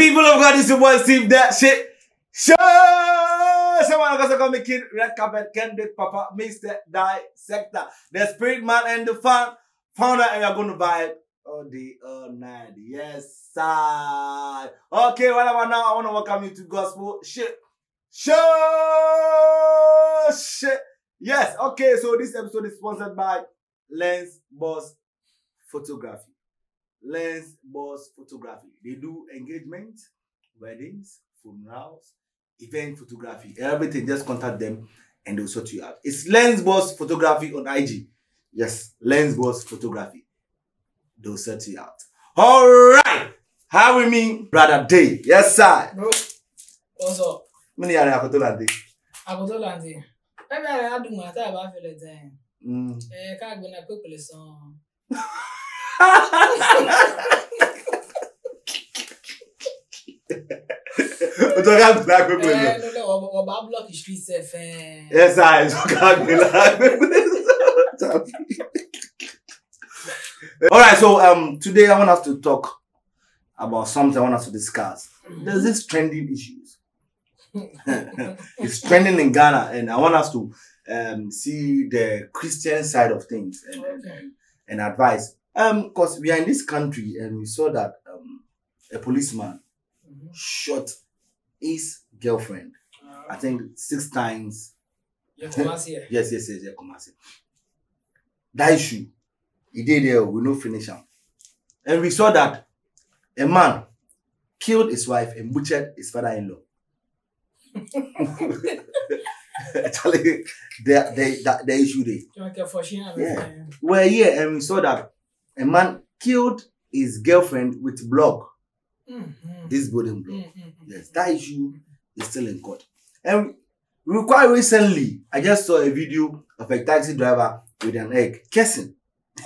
People of God, this is your boy Steve. That shit. Show! Someone else gonna make it red carpet, Kendrick, Papa, Mr. Dissector, the spirit man and the founder, and you're gonna vibe all day, all night. Yes, sir. Okay, whatever now, I wanna welcome you to Gospel Shit. Show! Shit. Yes, okay, so this episode is sponsored by Lens Boss Photography. Lens Boss Photography. They do engagement, weddings, funerals, event photography, everything. Just contact them and they'll sort you out. It's Lens Boss Photography on IG. Yes, Lens Boss Photography. They'll sort you out. All right. How we mean, brother Day? Yes, sir. Bro, what's up? Many are Akotolande. Akotolande. Maybe I do my time after the time. Can't go na quickly song. Block the streets. Yes, I. All right, so today I want us to talk about something. I want us to discuss. There's this trending issues. It's trending in Ghana, and I want us to see the Christian side of things and advice. Because we are in this country and we saw that a policeman shot his girlfriend. I think 6 times. Yes, Kumasi. That issue, he did there, we no finish him. And we saw that a man killed his wife and butchered his father-in-law. Actually, the issue there. Yeah. We're here and we saw that a man killed his girlfriend with block. This building block. Yes, that issue is still in court. And quite recently, I just saw a video of a taxi driver with an egg kissing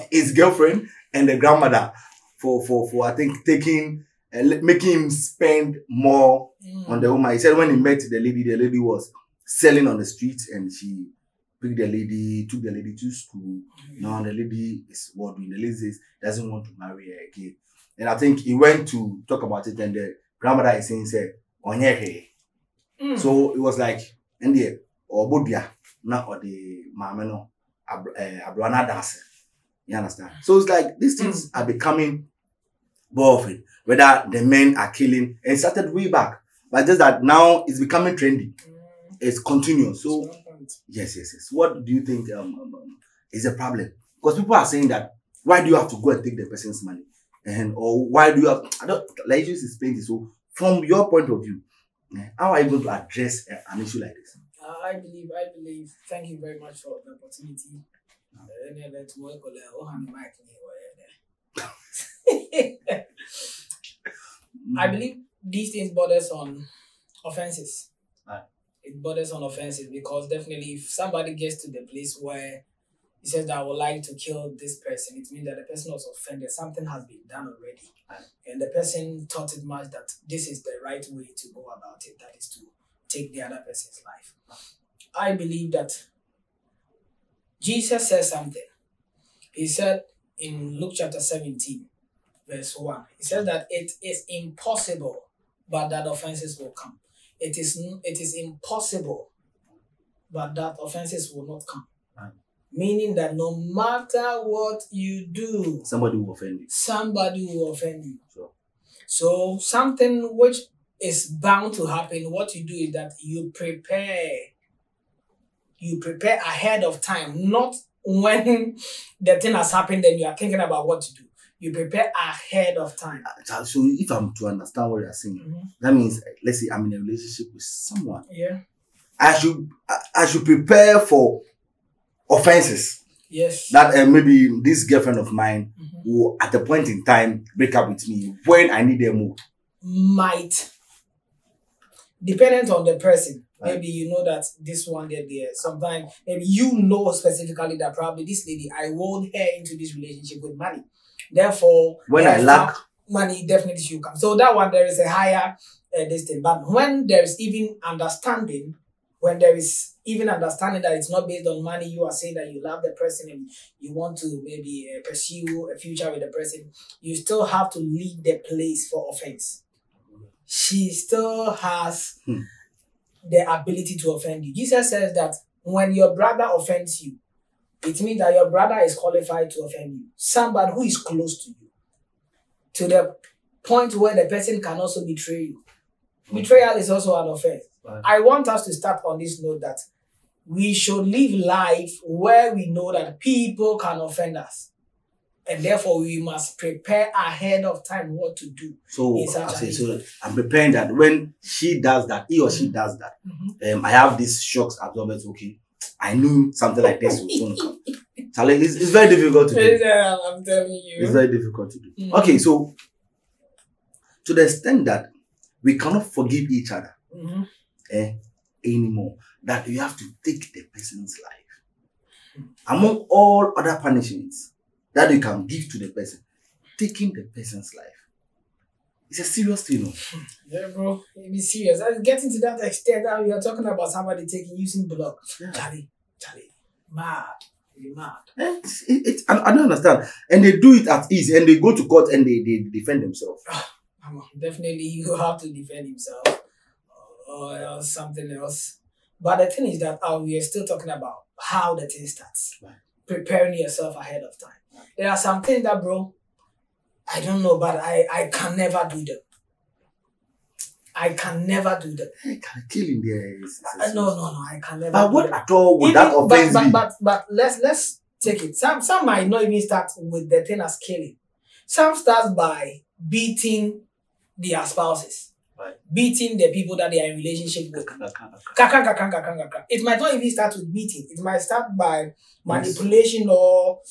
his girlfriend and the grandmother for I think taking making him spend more on the woman. He said when he met the lady was selling on the street and she picked the lady, took the lady to school. Now the lady is working. The lady says doesn't want to marry her again. And I think he went to talk about it and the grandmother is saying, so it was like, and the or Bodia, not or the Mameno, Abrana dance. You understand? So it's like these things are becoming more often, whether the men are killing, and it started way back, but just that now it's becoming trendy. It's continuous. So yes. What do you think is a problem? Because people are saying that why do you have to go and take the person's money? And or why do you have like just explain this. So from your point of view, how are you going to address an issue like this? I believe, thank you very much for the opportunity. I believe these things borders on offenses. It borders on offenses because definitely if somebody gets to the place where he says that I would like to kill this person, it means that the person was offended. Something has been done already. And the person thought it much that this is the right way to go about it, that is to take the other person's life. I believe that Jesus said something. He said in Luke chapter 17, verse 1, he says that it is impossible, but that offenses will come. It is impossible, but that offenses will not come. Meaning that no matter what you do, somebody will offend you. So something which is bound to happen, what you do is that you prepare ahead of time, not when the thing has happened and you are thinking about what to do. You prepare ahead of time. So if I'm to understand what you're saying, that means, let's say I'm in a relationship with someone. Yeah. I should prepare for offenses. Yes. That maybe this girlfriend of mine will at a point in time break up with me when I need a move. Might. Dependent on the person. Right. Maybe you know that this one there. Sometimes maybe you know specifically that probably this lady, I won't her into this relationship with money. Therefore, when I lack money, definitely should come. So that one there is a higher this thing. But when there is even understanding, that it's not based on money, you are saying that you love the person and you want to maybe pursue a future with the person, you still have to leave the place for offense. she still has the ability to offend you. Jesus says that when your brother offends you, it means that your brother is qualified to offend you. Somebody who is close to you, to the point where the person can also betray you. Betrayal is also an offense. Right. I want us to start on this note that we should live life where we know that people can offend us. And therefore, we must prepare ahead of time what to do. So, I'm preparing that when she does that, he or she does that, I have these shocks absorbers. Okay, I knew something like this was going to come. Charlie, it's very difficult to do. I'm telling you. It's very difficult to do. Okay, so to the extent that we cannot forgive each other anymore, that you have to take the person's life. Among all other punishments that you can give to the person, taking the person's life. It's a serious thing, no? Yeah, bro. It be serious. I'm getting to that extent that we are talking about somebody using blood. Yeah. Charlie, mad. You're mad. I don't understand. And they do it at ease, and they go to court and they defend themselves. Definitely, you have to defend himself or something else. But the thing is that we are still talking about how the thing starts. Right. Preparing yourself ahead of time. Right. There are some things that, bro, I don't know, but I can never do them. I can never do them. I can kill in there. No, I can never. But what at all would that offense be? But let's take it. Some might not even start with the thing as killing. Some starts by beating their spouses. Right. Beating the people that they are in relationship with. It might not even start with beating. It might start by manipulation or,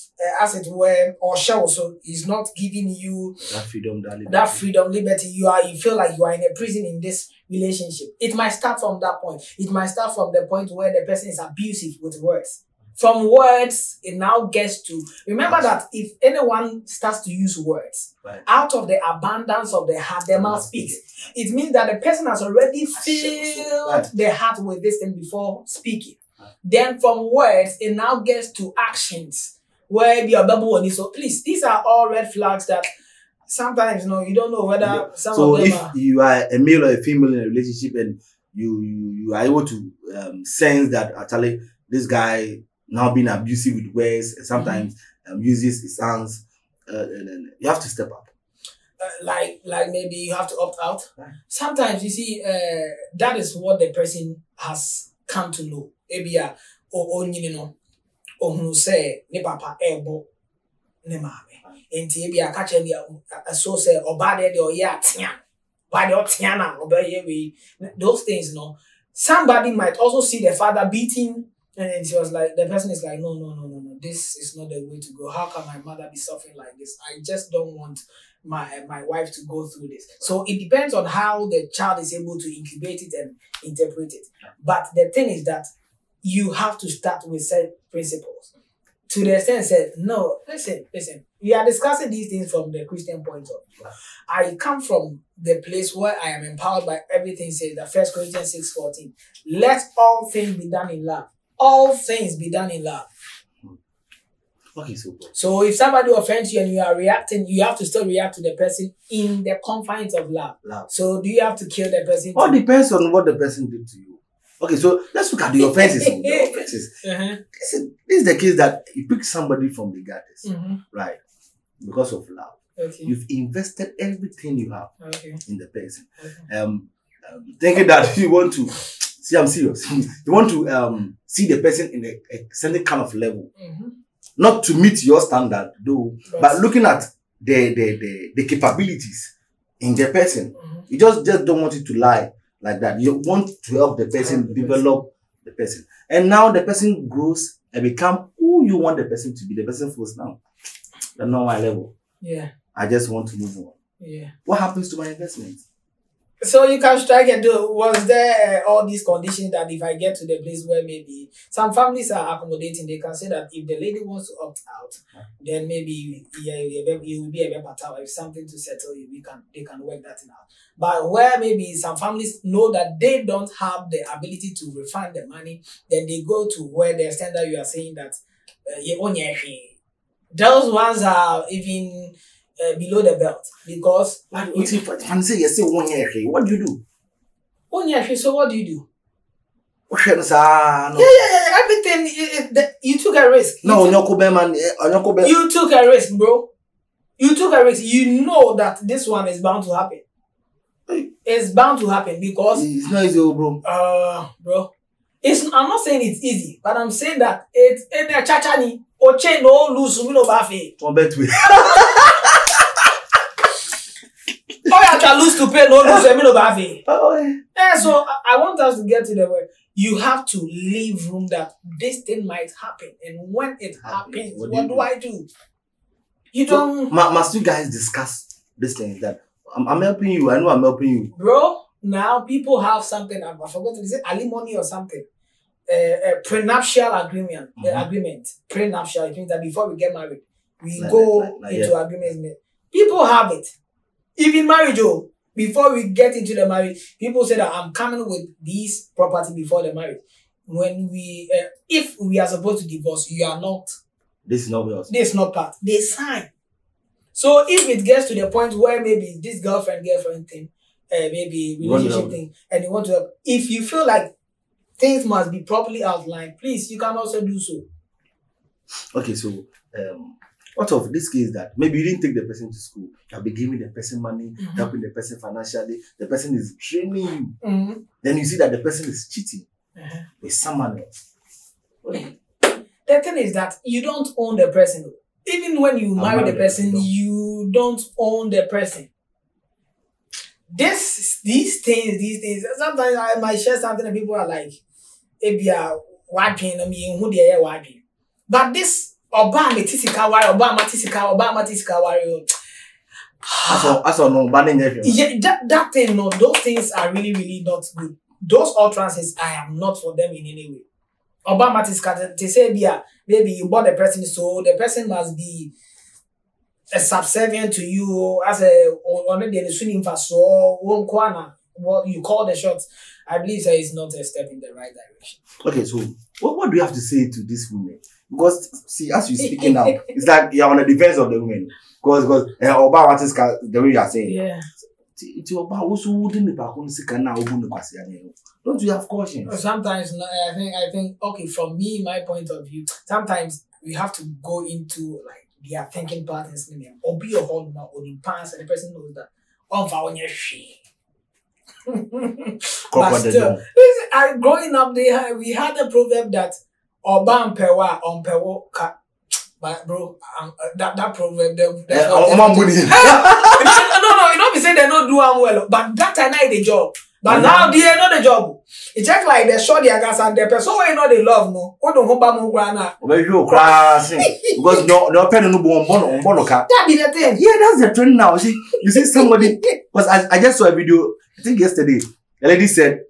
as it were, or shell. So he's not giving you that freedom, liberty. You feel like you are in a prison in this relationship. It might start from that point. It might start from the point where the person is abusive with words. From words, it now gets to... Remember that if anyone starts to use words, out of the abundance of the heart, the mouth speaks. It means that the person has already filled the heart with this thing before speaking. Then from words, it now gets to actions. Where the Bible. So please, these are all red flags that sometimes you don't know whether some of them are... So if you are a male or a female in a relationship and you are able to sense that actually this guy... now being abusive with words, and sometimes uses his hands, you have to step up. Like maybe you have to opt out. Right. Sometimes you see, that is what the person has come to know. Maybe say ne papa ebo ne mame. Enti ebi a catch any so say obade de oya tia, bade otia na obeye we. Those things, Somebody might also see the father beating. And she was like, the person is like, no, this is not the way to go. How can my mother be suffering like this? I just don't want my wife to go through this. So it depends on how the child is able to incubate it and interpret it. But the thing is that you have to start with set principles. To the extent said, no, listen. We are discussing these things from the Christian point of view. I come from the place where I am empowered by everything says that 1 Corinthians 6:14. Let all things be done in love. All things be done in love. Okay, so if somebody offends you and you are reacting, you have to still react to the person in the confines of love. So do you have to kill the person? All depends on what the person did to you. Okay, so let's look at the offenses. Listen, this is the case that you pick somebody from the gutters, right? Because of love. Okay. You've invested everything you have in the person. Thinking that you want to... See, I'm serious. You want to see the person in a certain kind of level. Not to meet your standard, though, but looking at the capabilities in the person. You just don't want it to lie like that. You want to help the person develop the person. And now the person grows and become who you want the person to be. The person feels now. That's not my level. Yeah. I just want to move on. Yeah. What happens to my investment? So you can strike and do. Was there all these conditions that if I get to the place where maybe some families are accommodating, they can say that if the lady wants to opt out, then maybe you will be a better tower. If something to settle you, they can work that out. But where maybe some families know that they don't have the ability to refund the money, then they go to where the standard you are saying that those ones are even below the belt because. What do you do? 1 year. So what do you do? No. Yeah. Everything. You took a risk. You took a risk, bro. You took a risk. You know that this one is bound to happen. It's bound to happen because it's not easy, bro. Bro. I'm not saying it's easy, but I'm saying that it's in a chachani or chain no lose no bafe. One bet we. Oh, you can lose to pay no lose no bafe. Yeah, so I want us to get to the way you have to leave room that this thing might happen, and when it happens, what do I do? You don't. Must you guys discuss this thing that I'm helping you? I know I'm helping you, bro. Now people have something. I forgot. Is it alimony or something? A prenuptial agreement. Agreement. Prenuptial. It means that before we get married, we go into agreement. People have it. Even marriage, before we get into the marriage, people say that I'm coming with this property before the marriage. When we, if we are supposed to divorce, you are not. This is not yours. This is not part. They sign. So if it gets to the point where maybe this girlfriend thing, maybe relationship thing, and you want to, if you feel like things must be properly outlined, please, you can also do so. Okay, so what of this case that maybe you didn't take the person to school, you'll be giving the person money, helping the person financially, the person is training you, then you see that the person is cheating with someone else. The thing is that you don't own the person. Even when you marry the person, you don't own the person. These things, sometimes I might share something and people are like, but this Obama tisika wari. Yeah, that thing, no, those things are really, really not good. Those utterances, I am not for them in any way. Obama tisika, they say, maybe you bought the person, so the person must be a subservient to you as a what you call the shots. I believe that is not a step in the right direction. Okay, so what do you have to say to this woman? Because see, as you're speaking now, it's like you're on the defense of the women. Because Obama tisika, the way you are saying. Yeah. Don't you have caution? Sometimes I think okay, from me, my point of view, sometimes we have to go into like their thinking patterns or be a home or in pants and the person knows that on your shit. But still, growing up we had a proverb that Obam pewa on pewo ka. But bro, that proverb no, you don't be saying they don't do well, but that time I the job. But now they know the job. It's just like they show their gas and the person who know they love no. Who don't humba mo grana. Because no pen no on that be the thing. Yeah, that's the trend now. You see somebody because I just saw a video, I think yesterday. The lady said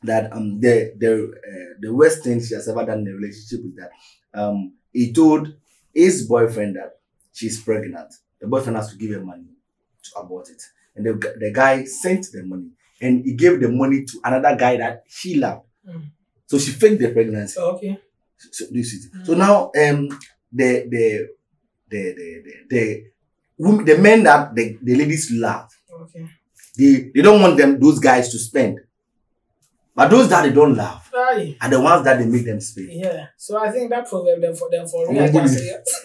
that the worst thing she has ever done in a relationship is that he told his boyfriend that she's pregnant. The boyfriend has to give her money to abort it. And the guy sent the money. And he gave the money to another guy that she loved. So she faked the pregnancy. Okay. So this is so now the men that the ladies love. Okay. They don't want those guys to spend. But those that they don't love are the ones that they make them spend. Yeah. So I think that proverb for real.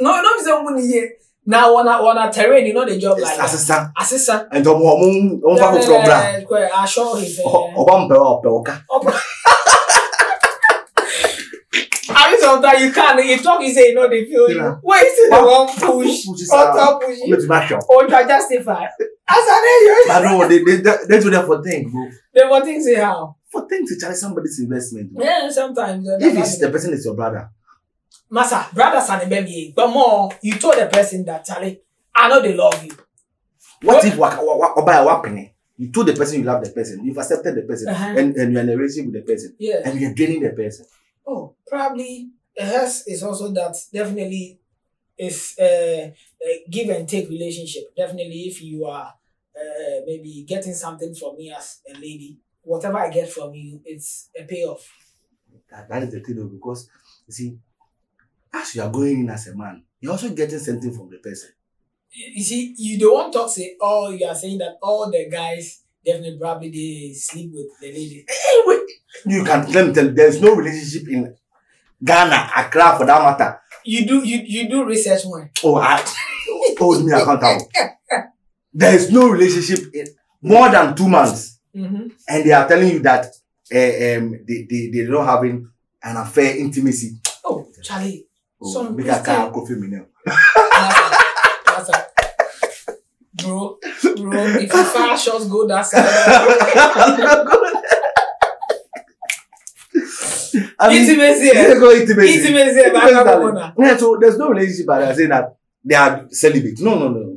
No, not someone here. Now on a terrain, you know the job like assistant. And I show his I mean sometimes you can't you talk, you say you know they feel you. Where is the one push or top push or to justify? As I know they do that for things, bro. They for things say how? For things to charge somebody's investment. Bro. Yeah, sometimes. If it's the person is your brother. Massa, brothers and baby, but more, you told the person that Charlie, I know they love you. What if you told the person you love the person, you've accepted the person, and you're in a relationship with the person, and you're draining the person? Oh, probably hers is also that definitely is a give and take relationship. Definitely, if you are maybe getting something from me as a lady, whatever I get from you, it's a payoff. That is the thing, though, because you see. As you are going in as a man, you're also getting something from the person. You see, you don't want to say, oh, you are saying that all the guys definitely probably they sleep with the lady. Hey, wait. You can let me tell you, there's no relationship in Ghana, Accra for that matter. You do research one. Oh, I hold me accountable. There is no relationship in more than 2 months. And they are telling you that they're not having an affair, intimacy. Oh, Charlie. Oh, make a car coffee me now. Bro, if you fire shots go that side. Intimacy. Yeah, so there's no relationship by that saying that they are celibate. No.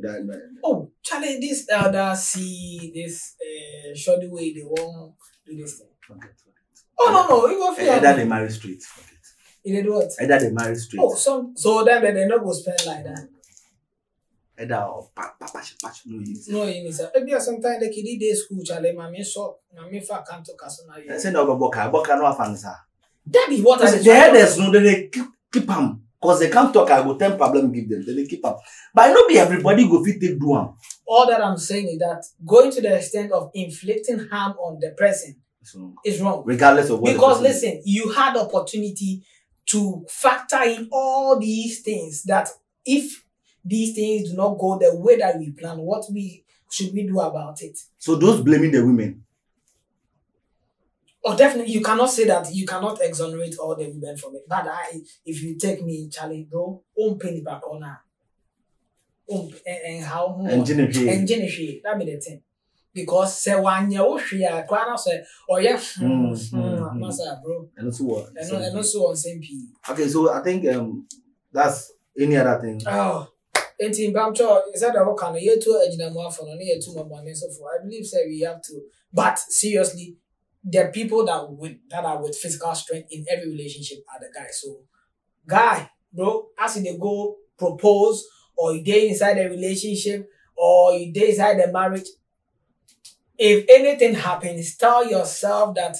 Oh, Charlie, this elder see this shoddy way they won't do this thing. Forget. Oh no, you go feel either they marry straight. Forget. You did what? Either they marry straight. Oh, so then they not go spend like that. Either or no, you need maybe sometimes the kid day school, Charlie, mommy so mommy fa can't talk as soon as. I said no boka no fansa. That is what I said. The headers no they keep them. Because they can't talk, I go 10 problem give them, then they keep up. But I know be everybody go fit take do am. All that I'm saying is that going to the extent of inflicting harm on the person is wrong. Regardless of what. Because listen, you had opportunity to factor in all these things that if these things do not go the way that we plan, what should we do about it? So those blaming the women. Oh, definitely, you cannot say that. You cannot exonerate all the women from it. But if you take me, Charlie, bro, penny back on her. And how? Engineer, that be the thing. Because say one year, quite say, oh yeah, massa, bro. And also what? And also on same P. Okay, so I think that's any other thing. Oh, and in Bamcho, is that a kind of year 2 engineer for no year 2 money so for. I believe say we have to, but seriously. The people that are with physical strength in every relationship are the guys. So, guy, bro, as they go propose, or you dey inside a relationship, or you dey inside the marriage, if anything happens, tell yourself that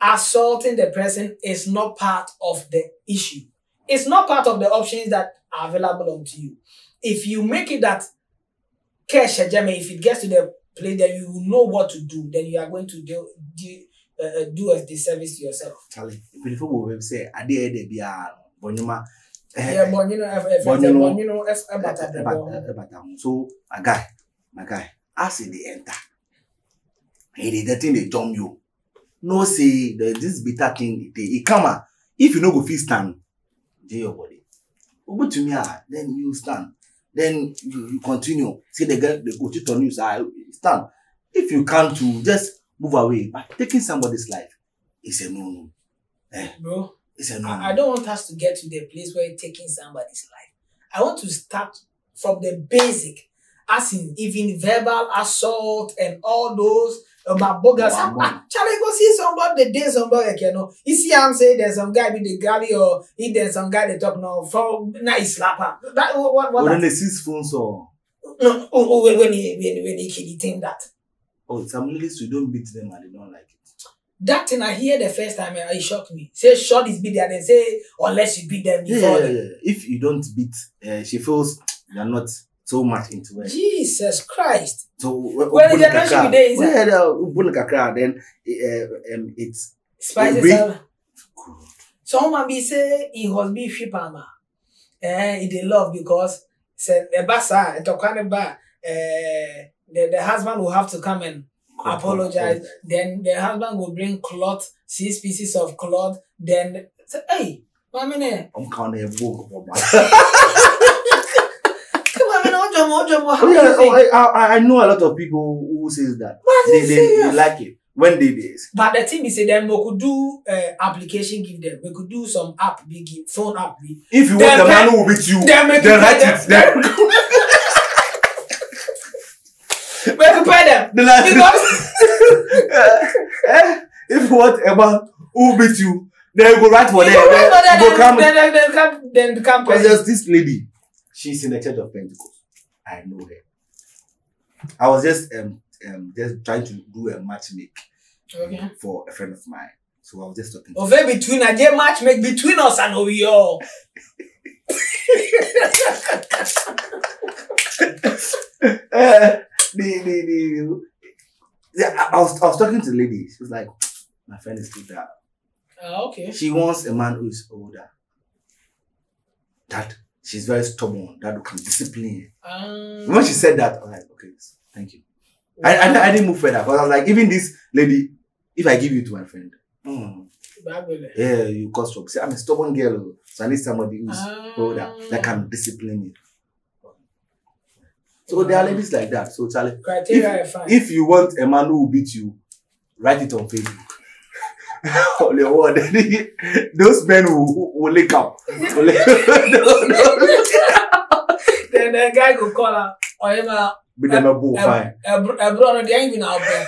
assaulting the person is not part of the issue. It's not part of the options that are available unto you. If you make it that, if it gets to the place that you will know what to do, then you are going to do a disservice to yourself. Charlie, if you will say, I did be a bonuma. Yeah, so my guy, as they enter, hey, the thing they jump you. No say this bitter thing it come. If you no go feel stand, do your body. Go to me, then you stand. Then you continue. See the girl, they go cheat on you, so stand. If you can't just move away. But taking somebody's life is a no-no. Bro, it's a no-no. I don't want us to get to the place where taking somebody's life. I want to start from the basic. As in, even verbal assault and all those about bogus. Charlie, go see somebody, the day somebody, you know. You see, I'm saying there's some guy with the galley, or if there's some guy they talk now from nice slapper. That what? When they seize phones or no, when he think that. Oh, some ladies you don't beat them and they don't like it. That thing I hear the first time, it shocked me. Say short is beat and then say unless you beat them before. Yeah. If you don't beat, she feels you're not so much into it. Jesus Christ. So when the generation today is then it's spices. Someone be say he was be shipama. He they love because said the basa the husband will have to come and apologize. Then the husband will bring cloth, 6 pieces of cloth. Then say, hey, I'm counting a book. I know a lot of people who says that. They like it when they do. But the thing is, then we could do application give them. We could do some app, give phone app. If you want the man who will beat you, then write it. Where to pay them? If you want a man who beat you, then go right for them. Then come. Because there's this lady. She's in the Church of Pentecost. I know her. I was just trying to do a matchmake for a friend of mine. So I was just talking. Between a day matchmake between us and we all. I was talking to the lady. She was like, my friend is too that. Okay. She wants a man who is older. That she's very stubborn. That can discipline her. When she said that, I was like, okay, thank you. Wow. I didn't move further because I was like, even this lady, if I give you to my friend, yeah, you cause trouble. See, I'm a stubborn girl, so I need somebody who's older that can discipline me. So there are ladies like that. So Charlie, if you want a man who will beat you, write it on Facebook. Those men will link up. Then the guy will call her. Or him be them a bull fine. A brother, they ain't even out there.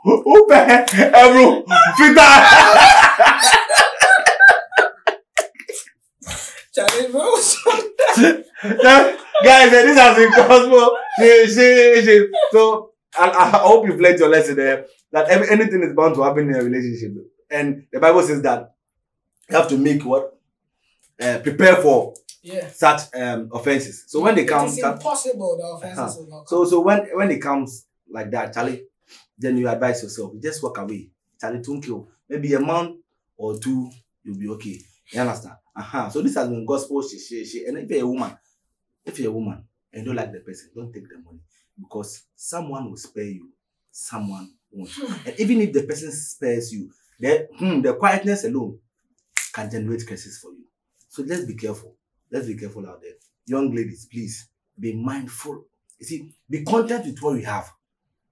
Open, bro, Fita. Charlie, bro. Guys, this has been Cosmo. So I hope you've learned your lesson there. That anything is bound to happen in a relationship, and the Bible says that you have to make what prepare for such offenses. So when they come, it's impossible. The offenses will not come. So when it comes like that, Charlie, then you advise yourself. You just walk away. Charlie, don't kill. Maybe a month or two, you'll be okay. You understand? So this has been gospel. And if you're a woman and you don't like the person, don't take the money. Because someone will spare you, someone won't. And even if the person spares you, the quietness alone can generate curses for you. So let's be careful. Let's be careful out there. Young ladies, please be mindful. You see, be content with what you have.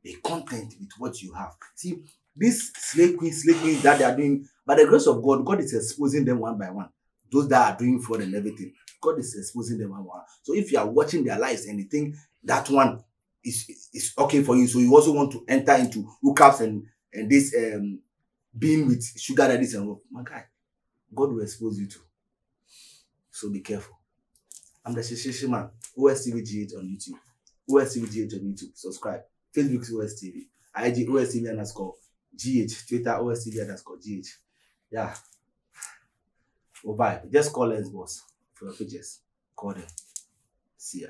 Be content with what you have. See, these slave queens that they are doing, by the grace of God, God is exposing them one by one. Those that are doing fraud and everything, God is exposing them one by one. So if you are watching their lives and you think that one is okay for you, so you also want to enter into hookups and this being with sugar daddies and all, my guy, God will expose you too. So be careful. I'm the Shishiishi man. OSTVGH on YouTube. OSTVGH on YouTube. Subscribe. Facebook OSTV. IG OSTV_GH. Twitter OSTV_GH. Yeah. Oh, bye. Just call Lens Boss for your pictures. Call them. See ya.